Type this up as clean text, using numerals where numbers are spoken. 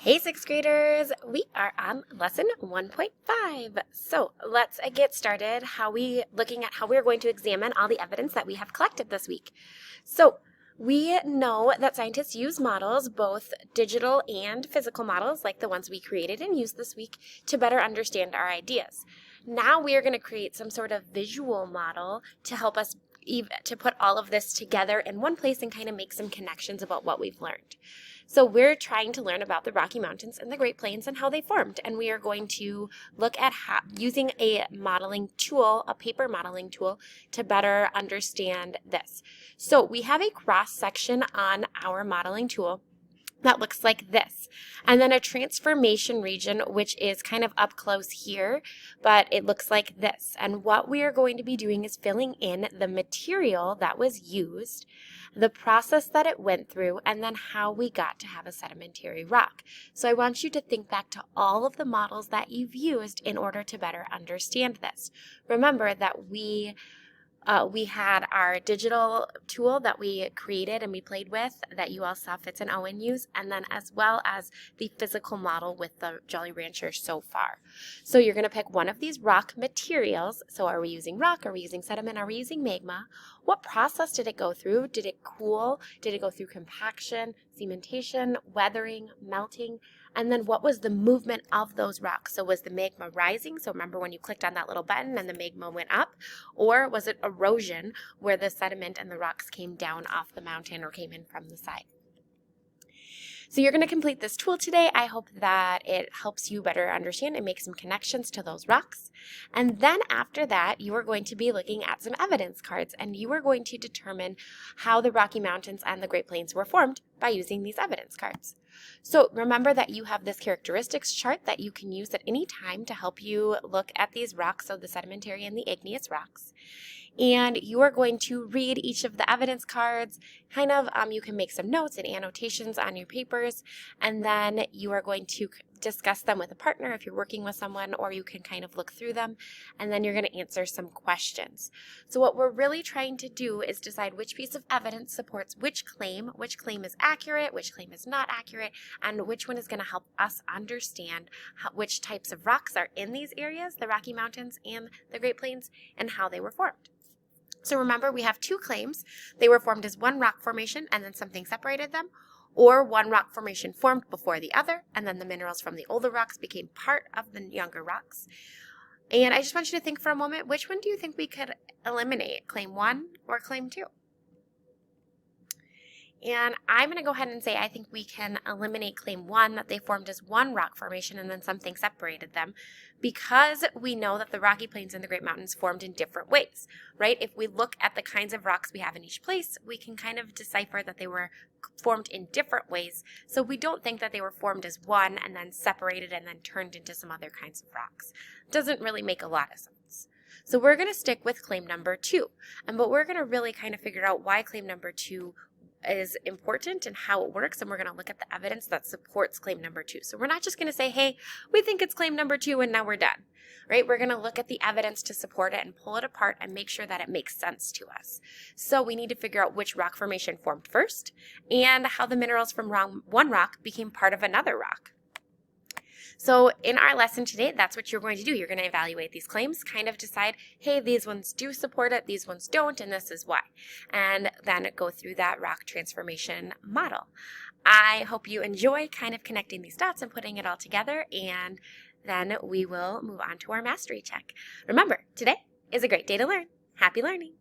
Hey, sixth graders! We are on lesson 1.5. So let's get started. Looking at how we're going to examine all the evidence that we have collected this week. So we know that scientists use models, both digital and physical models, like the ones we created and used this week, to better understand our ideas. Now we are going to create some sort of visual model to help us to put all of this together in one place and kind of make some connections about what we've learned. So we're trying to learn about the Rocky Mountains and the Great Plains and how they formed, and we are going to look at using a modeling tool, a paper modeling tool, to better understand this. So we have a cross section on our modeling tool that looks like this, and then a transformation region, which is kind of up close here, but it looks like this. And what we are going to be doing is filling in the material that was used, the process that it went through, and then how we got to have a sedimentary rock. So I want you to think back to all of the models that you've used in order to better understand this. Remember that we had our digital tool that we created and we played with that you all saw Fitz and Owen use, and then as well as the physical model with the Jolly Rancher so far. So you're going to pick one of these rock materials. So are we using rock? Are we using sediment? Are we using magma? What process did it go through? Did it cool? Did it go through compaction, cementation, weathering, melting? And then what was the movement of those rocks? So was the magma rising? So remember when you clicked on that little button and the magma went up? Or was it erosion where the sediment and the rocks came down off the mountain or came in from the side? So you're going to complete this tool today. I hope that it helps you better understand and make some connections to those rocks. And then after that, you are going to be looking at some evidence cards, and you are going to determine how the Rocky Mountains and the Great Plains were formed by using these evidence cards. So remember that you have this characteristics chart that you can use at any time to help you look at these rocks, so the sedimentary and the igneous rocks. And you are going to read each of the evidence cards, you can make some notes and annotations on your papers, and then you are going to discuss them with a partner if you're working with someone, or you can kind of look through them, and then you're going to answer some questions. So what we're really trying to do is decide which piece of evidence supports which claim is accurate, which claim is not accurate, and which one is going to help us understand which types of rocks are in these areas, the Rocky Mountains and the Great Plains, and how they were formed. So remember, we have two claims. They were formed as one rock formation and then something separated them, or one rock formation formed before the other, and then the minerals from the older rocks became part of the younger rocks. And I just want you to think for a moment, which one do you think we could eliminate, claim 1 or claim 2? And I'm going to go ahead and say I think we can eliminate claim 1, that they formed as one rock formation and then something separated them, because we know that the Rocky Plains and the Great Mountains formed in different ways, right? If we look at the kinds of rocks we have in each place, we can kind of decipher that they were formed in different ways. So we don't think that they were formed as one and then separated and then turned into some other kinds of rocks. It doesn't really make a lot of sense. So we're going to stick with claim number 2. But we're going to really kind of figure out why claim number 2 is important and how it works, and we're going to look at the evidence that supports claim number 2. So we're not just going to say, hey, we think it's claim number 2 and now we're done, right? We're going to look at the evidence to support it and pull it apart and make sure that it makes sense to us. So we need to figure out which rock formation formed first and how the minerals from one rock became part of another rock. So in our lesson today, that's what you're going to do. You're going to evaluate these claims, kind of decide, hey, these ones do support it, these ones don't, and this is why. And then go through that rock transformation model. I hope you enjoy kind of connecting these dots and putting it all together, and then we will move on to our mastery check. Remember, today is a great day to learn. Happy learning!